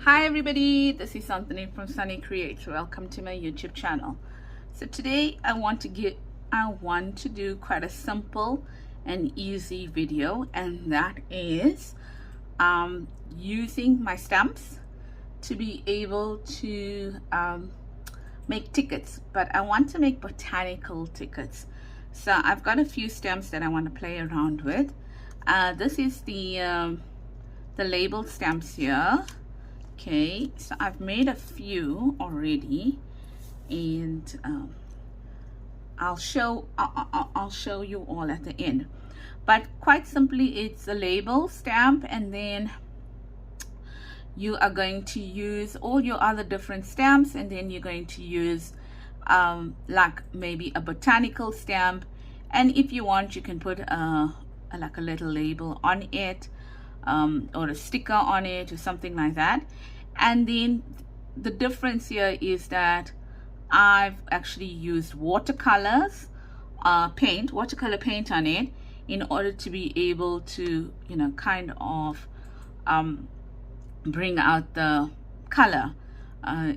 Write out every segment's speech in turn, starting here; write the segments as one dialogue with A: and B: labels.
A: Hi everybody, this is Anthony from Sunny Creates. Welcome to my YouTube channel. So today I want to do quite a simple and easy video, and that is using my stamps to be able to make tickets, but I want to make botanical tickets. So I've got a few stamps that I want to play around with. This is the label stamps here. Okay, so I've made a few already, and I'll show you all at the end. But quite simply, it's a label stamp, and then you are going to use all your other different stamps, and then you're going to use like maybe a botanical stamp, and if you want, you can put like a little label on it, or a sticker on it or something like that. And then the difference here is that I've actually used watercolor paint on it in order to be able to, you know, kind of bring out the color.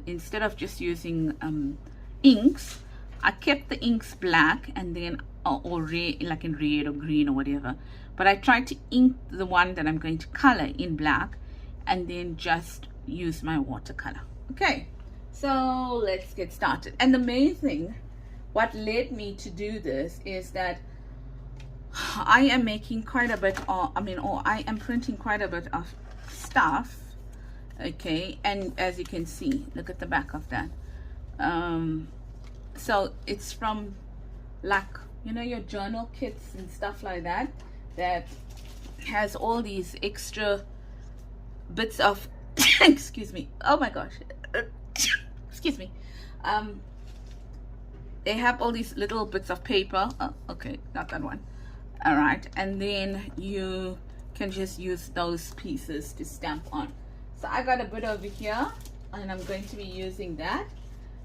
A: Instead of just using inks, I kept the inks black, and then or red, like in red or green or whatever, but I tried to ink the one that I'm going to color in black, and then just use my watercolor. Okay, so let's get started. And the main thing, what led me to do this, is that I am making quite a bit of, I am printing quite a bit of stuff. Okay, and as you can see, look at the back of that. So it's from, like, you know, your journal kits and stuff like that, that has all these extra bits of excuse me, oh my gosh, excuse me. They have all these little bits of paper. Oh, okay, not that one. All right, and then you can just use those pieces to stamp on. So I got a bit over here, and I'm going to be using that.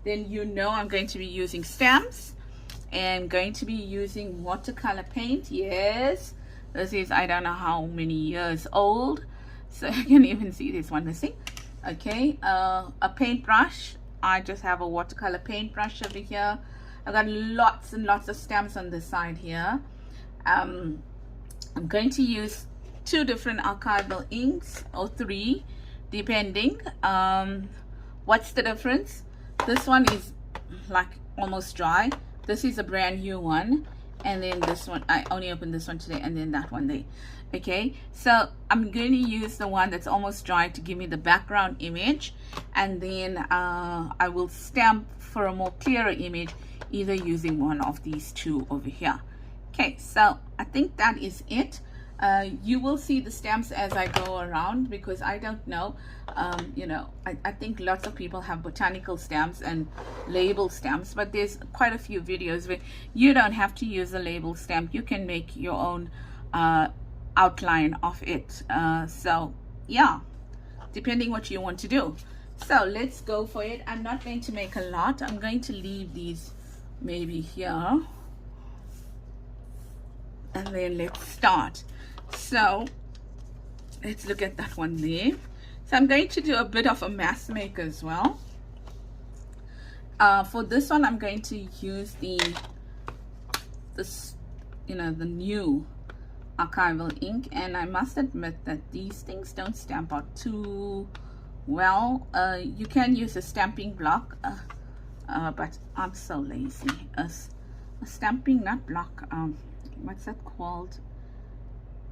A: Then, you know, I'm going to be using stamps and going to be using watercolor paint. Yes, this is, I don't know how many years old, so you can even see this one missing. Okay, a paintbrush. I just have a watercolor paintbrush over here. I've got lots and lots of stamps on this side here. I'm going to use 2 different archival inks, or 3 depending. What's the difference? This one is like almost dry. This is a brand new one, and then this one, I only opened this one today, and then that one there. Okay, so I'm going to use the one that's almost dry to give me the background image, and then I will stamp for a more clearer image, either using one of these 2 over here. Okay, so I think that is it. You will see the stamps as I go around, because I don't know, you know, I think lots of people have botanical stamps and label stamps, but there's quite a few videos where you don't have to use a label stamp. You can make your own outline of it. So yeah, depending what you want to do. So let's go for it. I'm not going to make a lot. I'm going to leave these maybe here, and then let's start. So let's look at that one there. So I'm going to do a bit of a mass make as well. For this one, I'm going to use the new archival ink, and I must admit that these things don't stamp out too well. You can use a stamping block, but I'm so lazy. A stamping, not block, what's that called?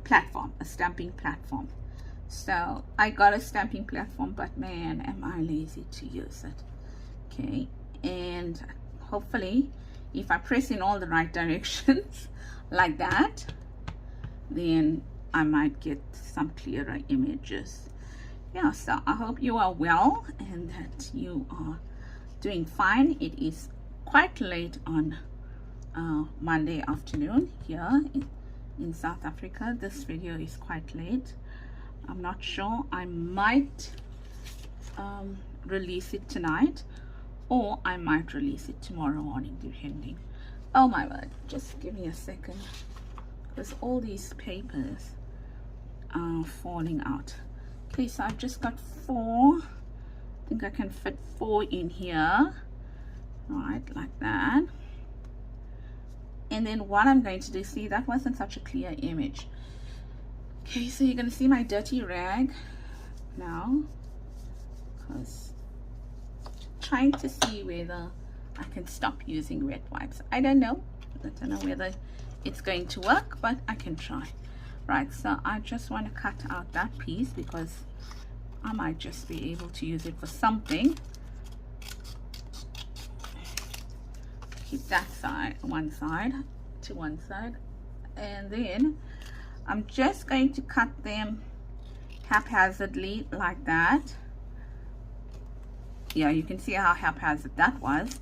A: Platform, a stamping platform. So I got a stamping platform, but man, am I lazy to use it. Okay, and hopefully if I press in all the right directions like that, then I might get some clearer images. Yeah, so I hope you are well and that you are doing fine. It is quite late on Monday afternoon here in South Africa. This video is quite late. I'm not sure. I might release it tonight, or I might release it tomorrow morning, depending. Oh my word, just give me a second, because all these papers are falling out. Okay, so I've just got 4 think I can fit 4 in here, right, like that. And then what I'm going to do, see, that wasn't such a clear image. Okay, so you're going to see my dirty rag now, because trying to see whether I can stop using wet wipes. I don't know whether it's going to work, but I can try. Right, so I just want to cut out that piece because I might just be able to use it for something. Keep that side to one side, and then I'm just going to cut them haphazardly like that. Yeah, you can see how haphazard that was.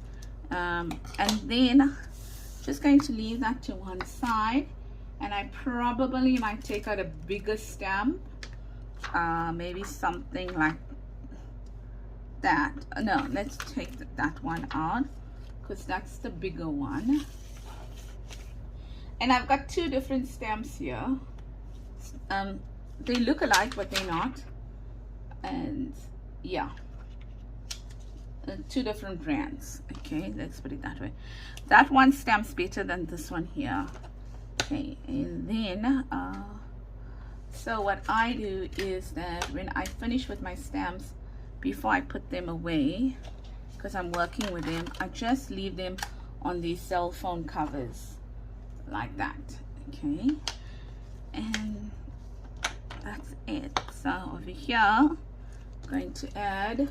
A: And then just going to leave that to one side, and I probably might take out a bigger stamp, maybe something like that. No, let's take that one out because that's the bigger one. And I've got 2 different stamps here. They look alike, but they're not. And yeah, 2 different brands. Okay, let's put it that way. That one stamps better than this one here. Okay, and then so what I do is that when I finish with my stamps, before I put them away, because I'm working with them, I just leave them on these cell phone covers like that. Okay, and that's it. So over here I'm going to add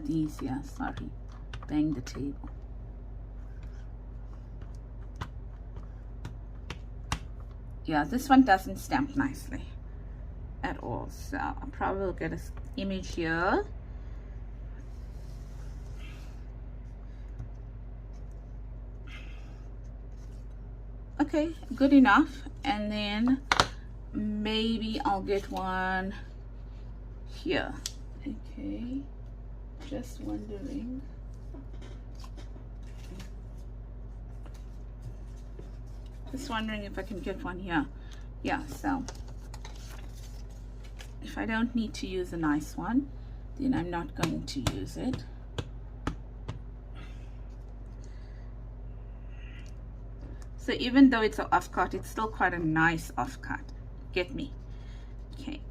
A: these here. Sorry, bang the table. Yeah, this one doesn't stamp nicely at all, so I probably will get an image here. Okay, good enough. And then maybe I'll get one here. Okay, just wondering. Just wondering if I can get one here. Yeah, so if I don't need to use a nice one, then I'm not going to use it. So even though it's an offcut, it's still quite a nice offcut. Get me? Okay,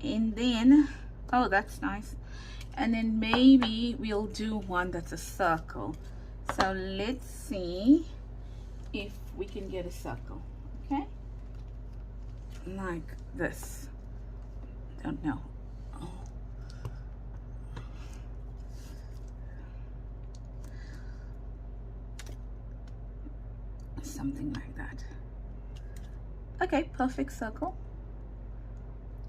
A: and then, oh, that's nice. And then maybe we'll do one that's a circle. So let's see if we can get a circle. Okay, like this. Don't know. Oh. Something like that. Okay, perfect circle.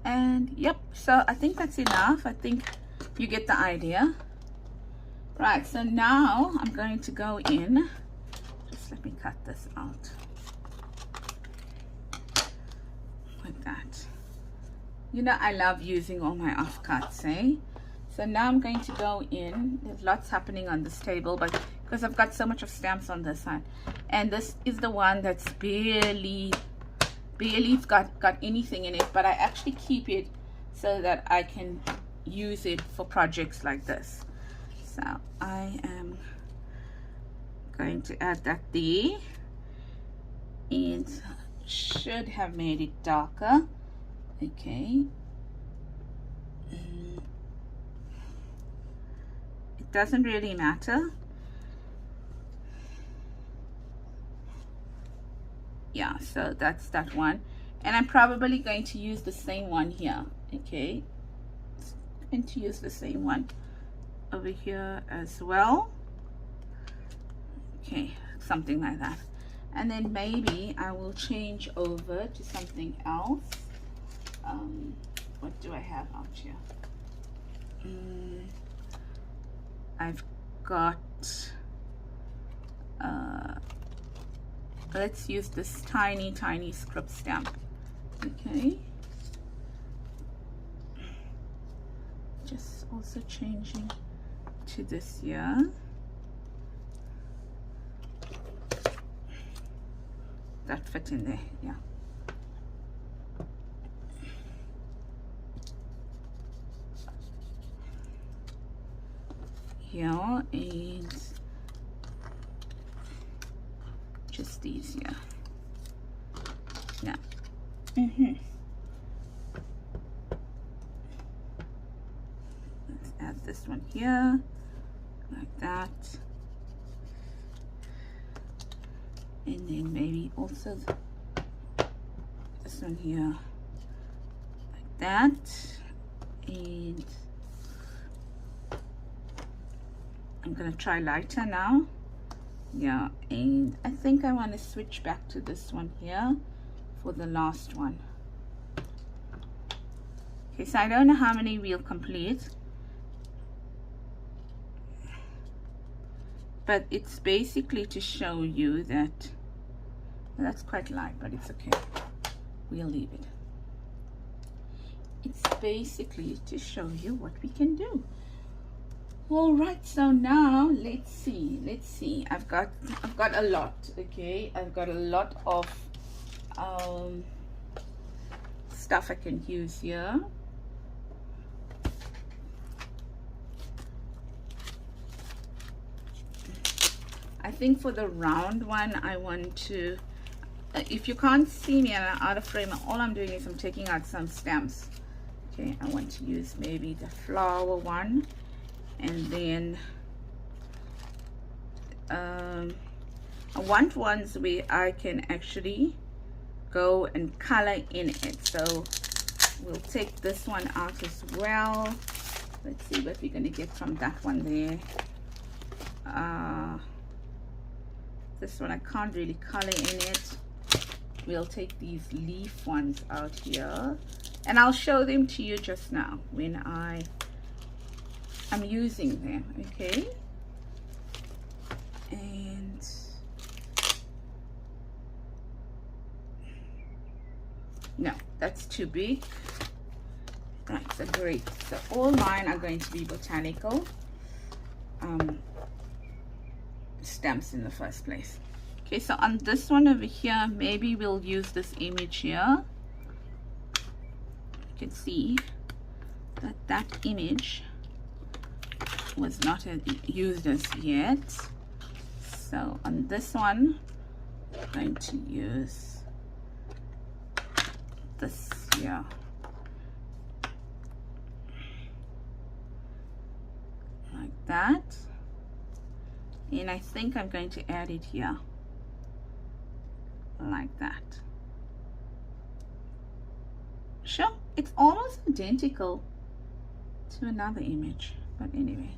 A: And yep, so I think that's enough. I think you get the idea. Right, so now I'm going to go in. Just let me cut this out like that. You know, I love using all my offcuts, eh? So now I'm going to go in. There's lots happening on this table, but because I've got so much of stamps on this side, and this is the one that's barely got anything in it, but I actually keep it so that I can use it for projects like this. So I am going to add that there, and should have made it darker. Okay, it doesn't really matter. Yeah, so that's that one, and I'm probably going to use the same one here. Okay, and to use the same one over here as well. Okay, something like that. And then maybe I will change over to something else. What do I have out here? I've got let's use this tiny script stamp. Okay, just also changing to this here. That fit in there, yeah. here and just these here. Now, let's add this one here, like that. And then maybe also this one here, like that. And I'm gonna try lighter now. Yeah, and I think I want to switch back to this one here for the last one. Okay, so I don't know how many we'll complete, but it's basically to show you that that's quite light, but it's okay, we'll leave it. It's basically to show you what we can do. All right, so now let's see. I've got a lot. Okay, I've got a lot of stuff I can use here. I think for the round one, I want to, if you can't see me and I'm out of frame, all I'm doing is I'm taking out some stamps. Okay, I want to use maybe the flower one, and then I want ones where I can actually go and color in it. So we'll take this one out as well. Let's see what we're going to get from that one there. This one I can't really color in it. We'll take these leaf ones out here, and I'll show them to you just now when I'm using them. Okay, and no, that's too big. Right, so great. So all mine are going to be botanical stamps in the first place. Okay, so on this one over here, maybe we'll use this image here. You can see that that image was not used as yet. So on this one, I'm going to use this here. Like that. And I think I'm going to add it here. Like that. Sure, it's almost identical to another image, but anyway,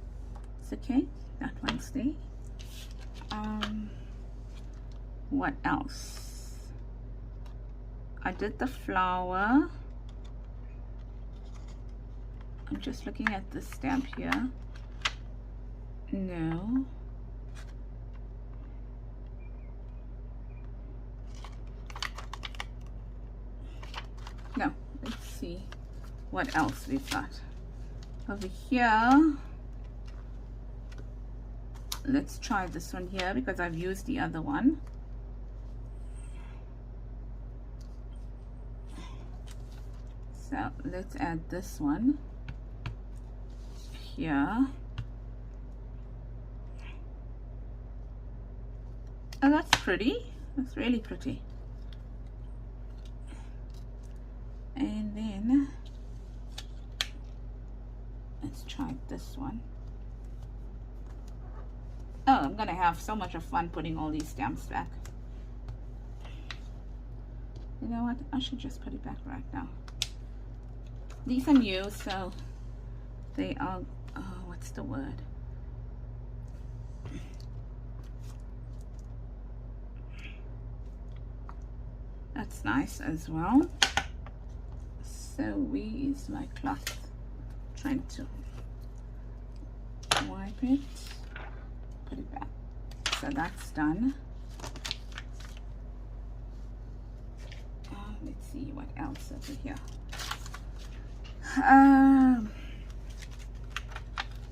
A: it's okay. That one's there. What else? I did the flower. I'm just looking at the stamp here. No. No, let's see what else we've got over here. Let's try this one here because I've used the other one. So let's add this one here. Oh, that's pretty. That's really pretty. And then let's try this one. Oh, I'm gonna have so much of fun putting all these stamps back. You know what? I should just put it back right now. These are new, so they are, what's the word? That's nice as well. So we use my cloth, trying to wipe it, put it back. So that's done. Let's see what else over here.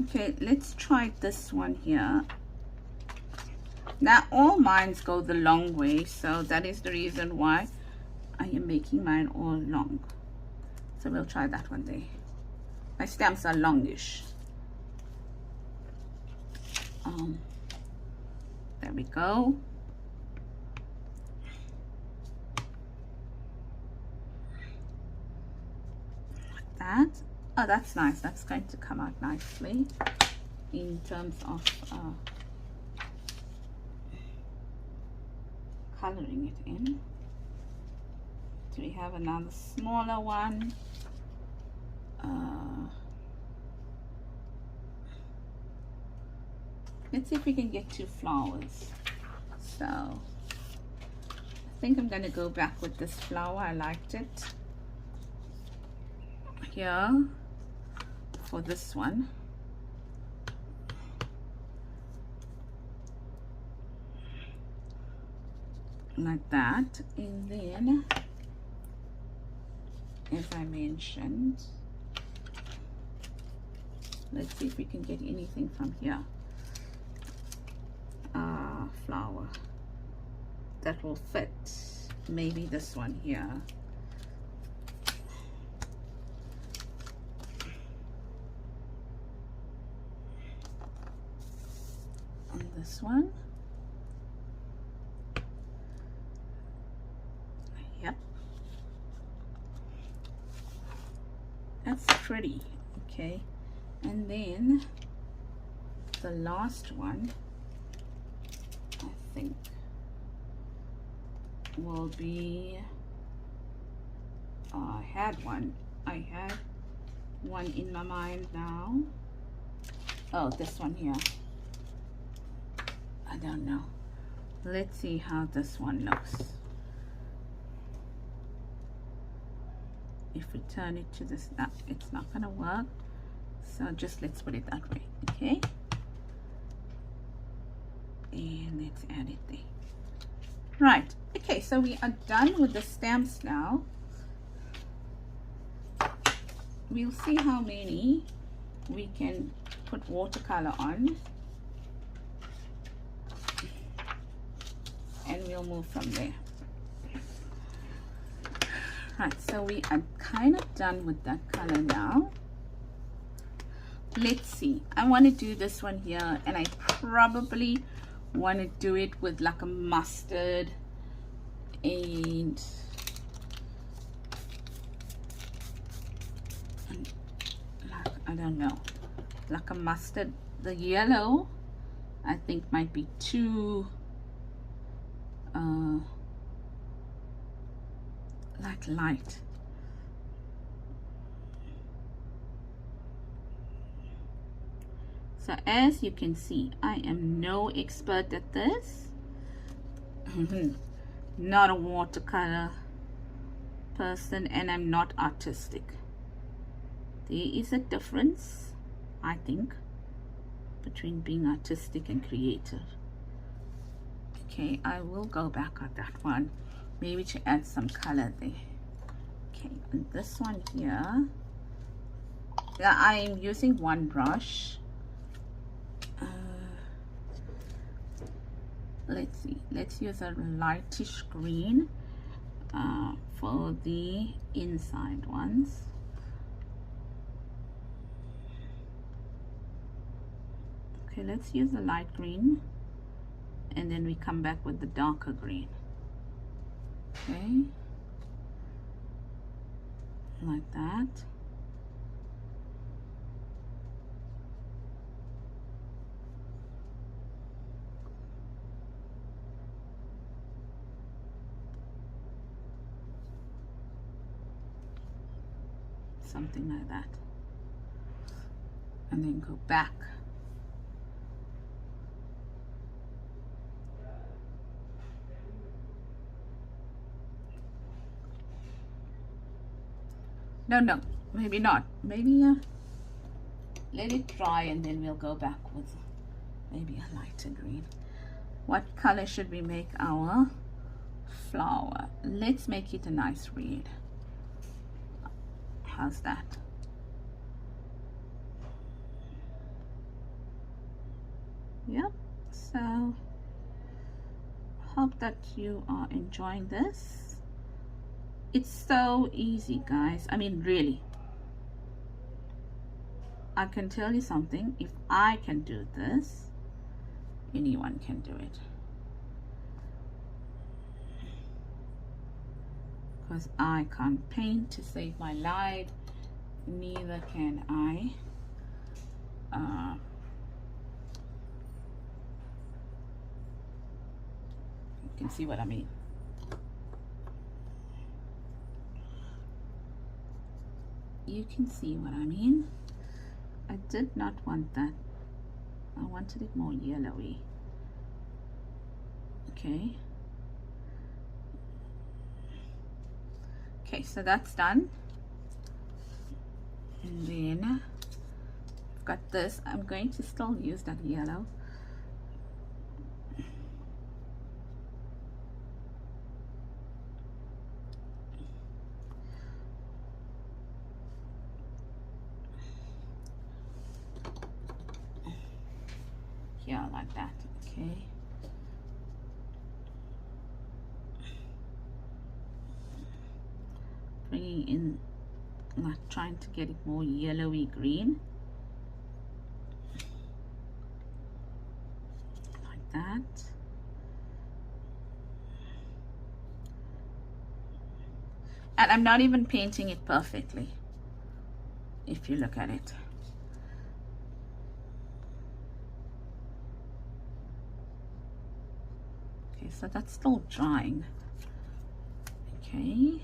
A: Okay, let's try this one here. Now all mines go the long way, so that is the reason why I am making mine all long. So we'll try that one there. My stamps are longish. There we go. Like that. Oh, that's nice. That's going to come out nicely in terms of coloring it in. Do we have another smaller one? Let's see if we can get 2 flowers. So I think I'm going to go back with this flower. I liked it here for this one. Like that. And then, as I mentioned, let's see if we can get anything from here. Flower that will fit. Maybe this one here. And this one. Yep. That's pretty. Okay. And then the last one, I think, will be, I had one in my mind now. Oh, this one here. I don't know. Let's see how this one looks. If we turn it to this, it's not gonna work. So just let's put it that way, okay? And let's add it there. Right, okay, so we are done with the stamps now. We'll see how many we can put watercolor on. And we'll move from there. Right, so we are kind of done with that color now. Let's see. I want to do this one here, and I probably want to do it with like a mustard and like, I don't know, like a mustard. The yellow I think might be too like light. So as you can see, I am no expert at this. Not a watercolor person, and I'm not artistic. There is a difference, I think, between being artistic and creative. Okay, I will go back on that one, maybe to add some color there. Okay, and this one here, yeah, I am using one brush. Let's see, let's use a lightish green for the inside ones. Okay, let's use the light green, and then we come back with the darker green. Okay, like that. Something like that, and then go back. No, maybe not. Maybe let it dry, and then we'll go back with maybe a lighter green. What color should we make our flower? Let's make it a nice red. How's that? Yep. So hope that you are enjoying this. It's so easy, guys. I mean, really, I can tell you something. If I can do this, anyone can do it. Because I can't paint to save my life, neither can I you can see what I mean. You can see what I mean. I did not want that. I wanted it more yellowy. Okay. Okay, so that's done. And then I've got this. I'm going to still use that yellow. Yeah, like that. Okay. Bringing in, like trying to get it more yellowy green. Like that. And I'm not even painting it perfectly, if you look at it. Okay, so that's still drying. Okay.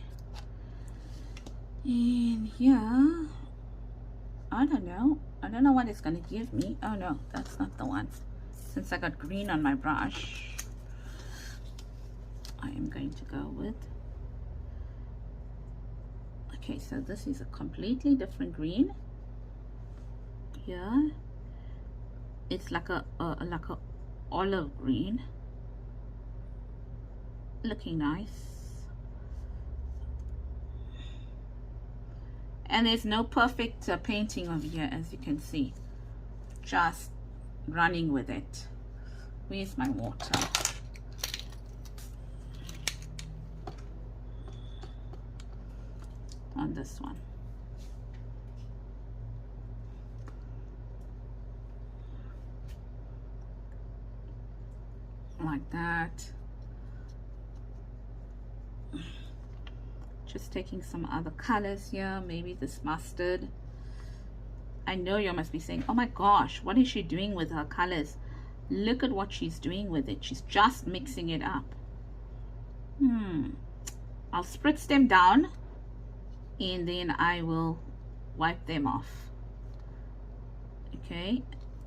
A: And yeah, I don't know what it's gonna give me. Oh no, that's not the one. Since I got green on my brush, I am going to go with, okay, so this is a completely different green. Yeah, it's like a olive green, looking nice. And there's no perfect painting over here, as you can see. Just running with it. Where's my water? On this one. Like that. Just taking some other colors here, maybe this mustard. I know you must be saying, oh my gosh, what is she doing with her colors? Look at what she's doing with it. She's just mixing it up. I'll spritz them down and then I will wipe them off. Okay,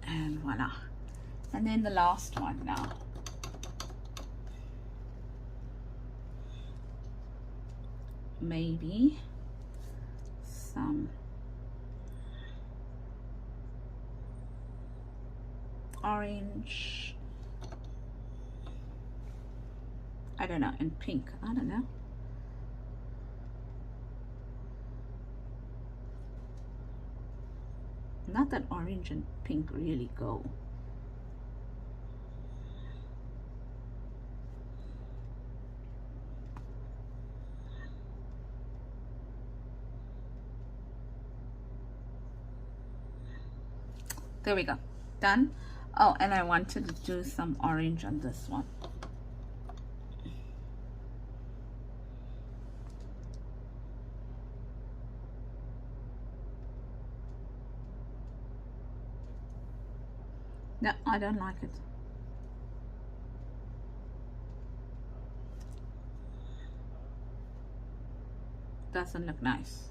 A: and voila. And then the last one now. Maybe some orange, I don't know, and pink, I don't know. Not that orange and pink really go. There we go, done. Oh, and I wanted to do some orange on this one. No, I don't like it. Doesn't look nice.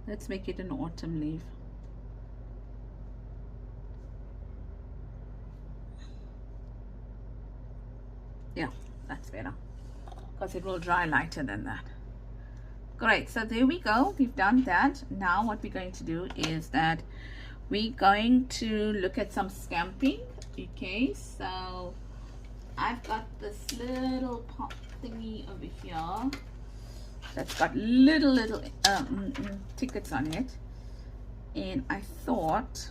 A: Let's make it an autumn leaf. Yeah, that's better because it will dry lighter than that. Great, so there we go. We've done that. Now what we're going to do is that we're going to look at some stamping. Okay, so I've got this little pop thingy over here that's got little tickets on it, and I thought,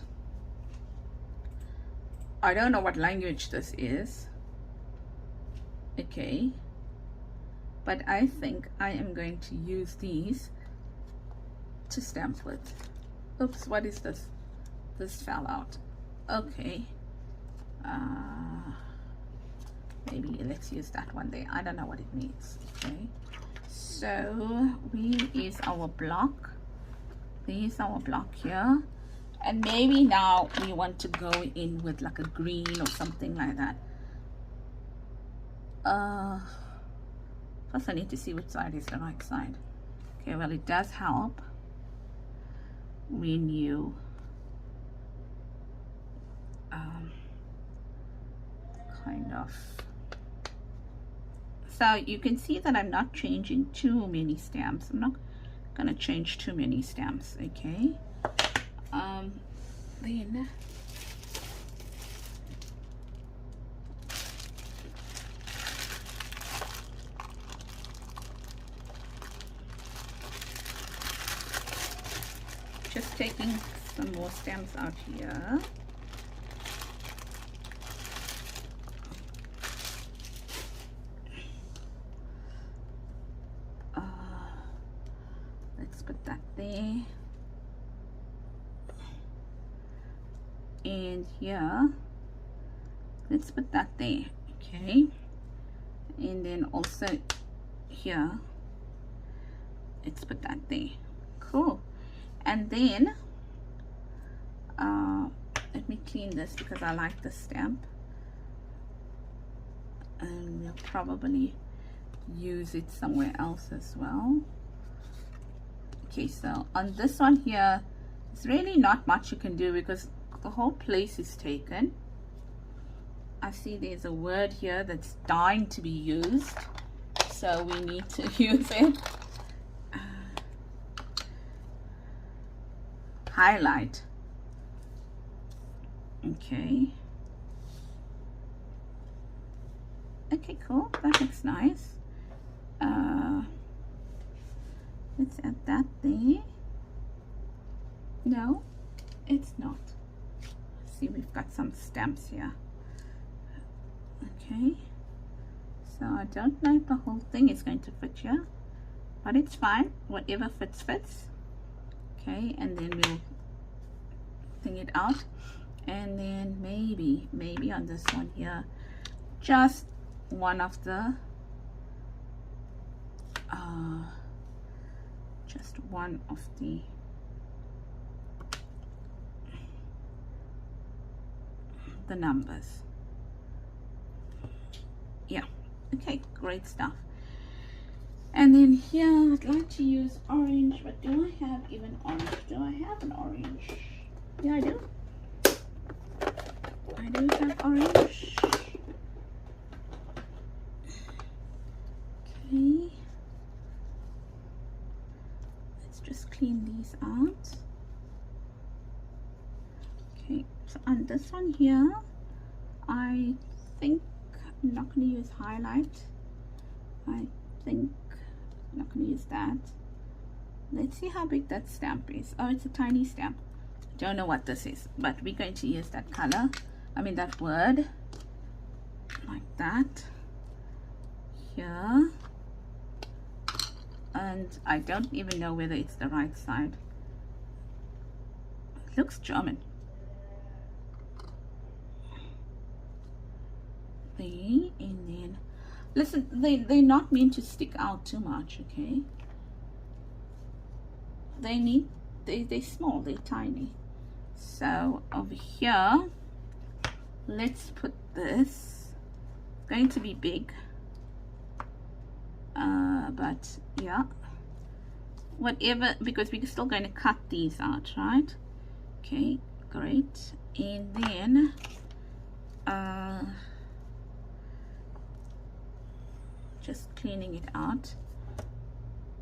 A: I don't know what language this is, okay, but I think I am going to use these to stamp with. Oops, what is this? This fell out. Okay, maybe let's use that one there. I don't know what it means. Okay, so where is our block? There's our block here, and maybe now we want to go in with like a green or something like that. First I need to see which side is the right side. Okay, well, it does help when you kind of, so you can see that I'm not changing too many stamps. I'm not gonna change too many stamps. Okay, then just taking some more stamps out here. Let's put that there. And here, let's put that there. Okay. And then also here, let's put that there. Cool. And then let me clean this because I like the stamp, and we'll probably use it somewhere else as well. Okay, so on this one here, it's really not much you can do because the whole place is taken. I see there's a word here that's dying to be used, so we need to use it. Highlight. Okay. Okay, cool. That looks nice. Let's add that there. No, it's not. See, we've got some stamps here. Okay. So I don't know if the whole thing is going to fit here, but it's fine. Whatever fits, fits. Okay, and then we'll thing it out, and then maybe on this one here, just one of the numbers. Yeah, okay, great stuff. And then here I'd like to use orange, but do I have even orange? Do I have an orange? Yeah, I do. I do have orange. Okay. Let's just clean these out. Okay, so on this one here, I think I'm not going to use highlight. I think I'm not going to use that. Let's see how big that stamp is. Oh, it's a tiny stamp. Don't know what this is, but we're going to use that color, I mean that word, like that here. And I don't even know whether it's the right side. It looks German. There, and then listen, they're not meant to stick out too much, okay? They're small, they're tiny. So over here, let's put this. It's going to be big, but yeah, whatever, because we're still going to cut these out, right? Okay, great. And then just cleaning it out.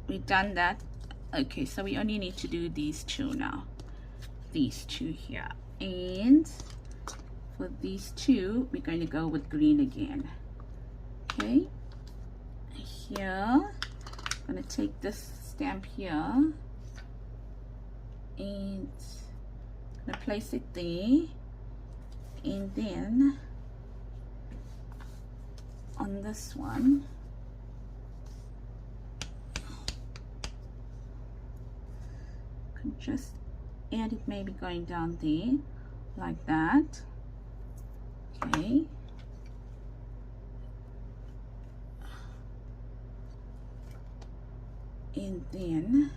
A: We've done that. Okay, so we only need to do these two now, these two here, and for these two we're going to go with green again. Okay, here I'm going to take this stamp here and I'm going to place it there, and then on this one just add it, maybe going down there, like that. Okay. And then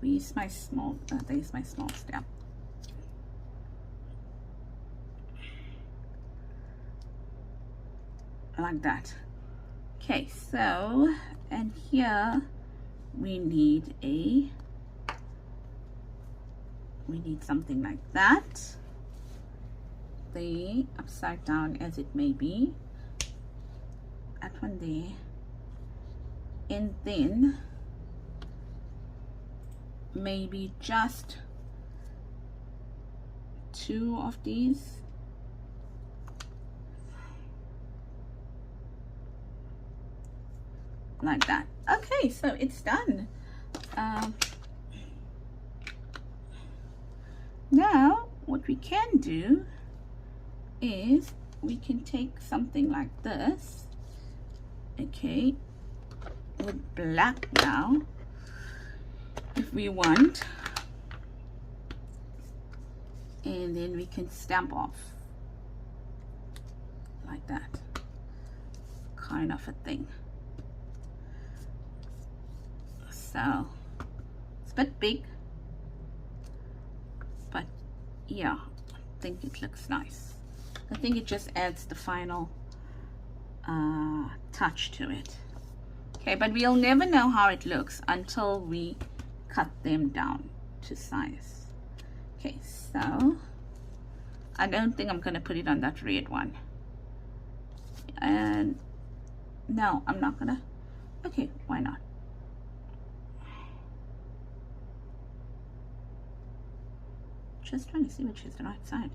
A: where's my small, there's my small stamp. Like that. Okay, so, and here we need something like that. The upside down as it may be. That one there. And then maybe just 2 of these. Like that. Okay, so it's done. Now what we can do is we can take something like this, okay, with black now if we want, and then we can stamp off like that, kind of a thing. So it's a bit big, but yeah, I think it looks nice. I think it just adds the final touch to it. Okay, but we'll never know how it looks until we cut them down to size. Okay, so I don't think I'm gonna put it on that red one, and no, I'm not gonna. Okay, why not? Just trying to see which is the right side.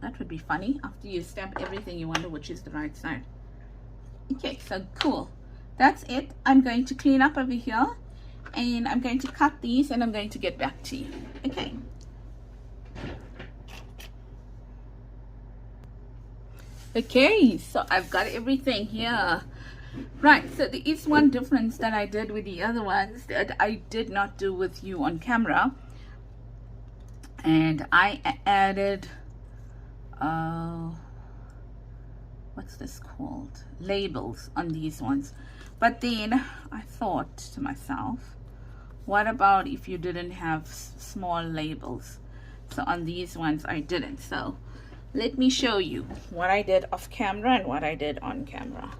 A: That would be funny. After you stamp everything, you wonder which is the right side. Okay, so cool. That's it. I'm going to clean up over here, and I'm going to cut these, and I'm going to get back to you. Okay. Okay, so I've got everything here. Right, so there is one difference that I did with the other ones that I did not do with you on camera. And I added, what's this called? Labels on these ones. But then I thought to myself, what about if you didn't have small labels? So on these ones I didn't. So let me show you what I did off camera and what I did on camera.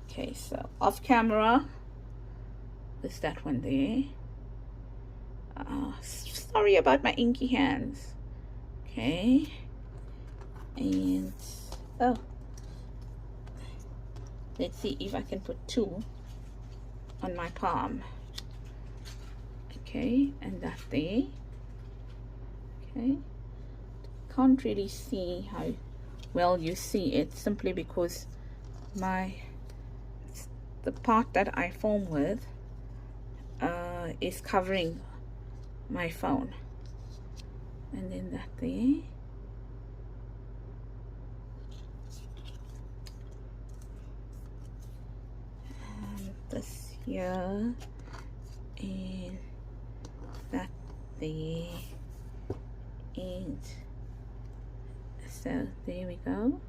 A: Okay, so off camera is that one there. Sorry about my inky hands. Okay, and oh, let's see if I can put 2 on my palm. Okay, and that there. Okay, can't really see how well you see it simply because the part that I foam with is covering my phone. And then that there. And this here. And that there. And so there we go.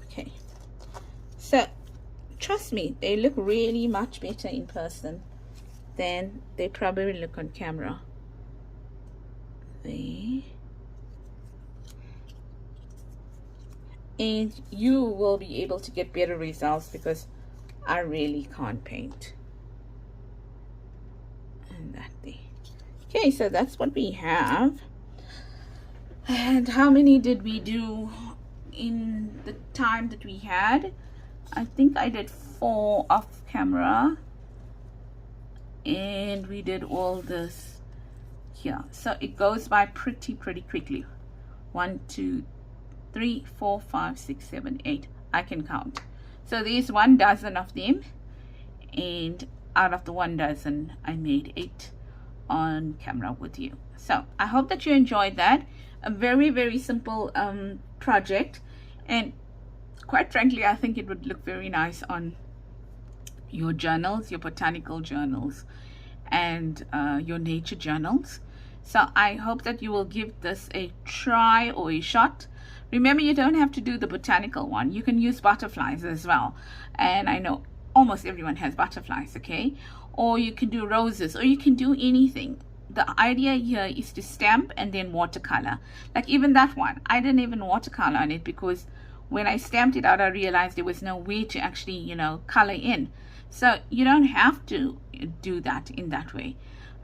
A: Okay. So trust me, they look really much better in person than they probably look on camera. There. And you will be able to get better results because I really can't paint. And that there. Okay, so that's what we have. And how many did we do in the time that we had? I think I did 4 off camera. And we did all this here, so it goes by pretty quickly. 1 2 3 4 5 6 7 8. I can count. So there's 1 dozen of them, and out of the 1 dozen I made 8 on camera with you. So I hope that you enjoyed that. A very simple project, and quite frankly I think it would look very nice on your journals, your botanical journals, and your nature journals. So I hope that you will give this a try or a shot. Remember, you don't have to do the botanical one. You can use butterflies as well. And I know almost everyone has butterflies, okay? Or you can do roses, or you can do anything. The idea here is to stamp and then watercolor. Like even that one, I didn't even watercolor on it because when I stamped it out, I realized there was no way to actually, you know, color in. So you don't have to do that in that way.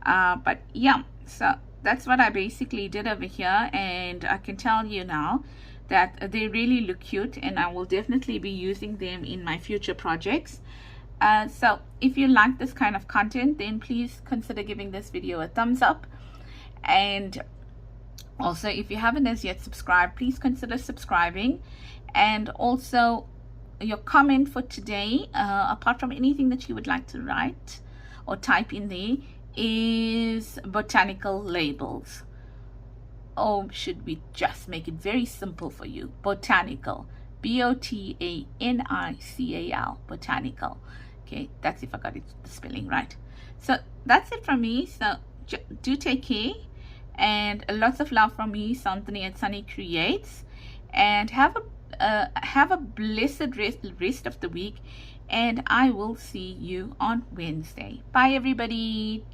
A: But yeah, so that's what I basically did over here. And I can tell you now that they really look cute, and I will definitely be using them in my future projects. So if you like this kind of content, then please consider giving this video a thumbs up. And also, if you haven't as yet subscribed, please consider subscribing. And also, your comment for today, apart from anything that you would like to write or type in there, is botanical labels. Or should we just make it very simple for you? Botanical. B-O-T-A-N-I-C-A-L. Botanical. Okay, that's if I got it, the spelling right. So that's it from me. So do take care, and lots of love from me, Anthony at Sunny Creates, and have a blessed rest of the week, and I will see you on Wednesday. Bye everybody.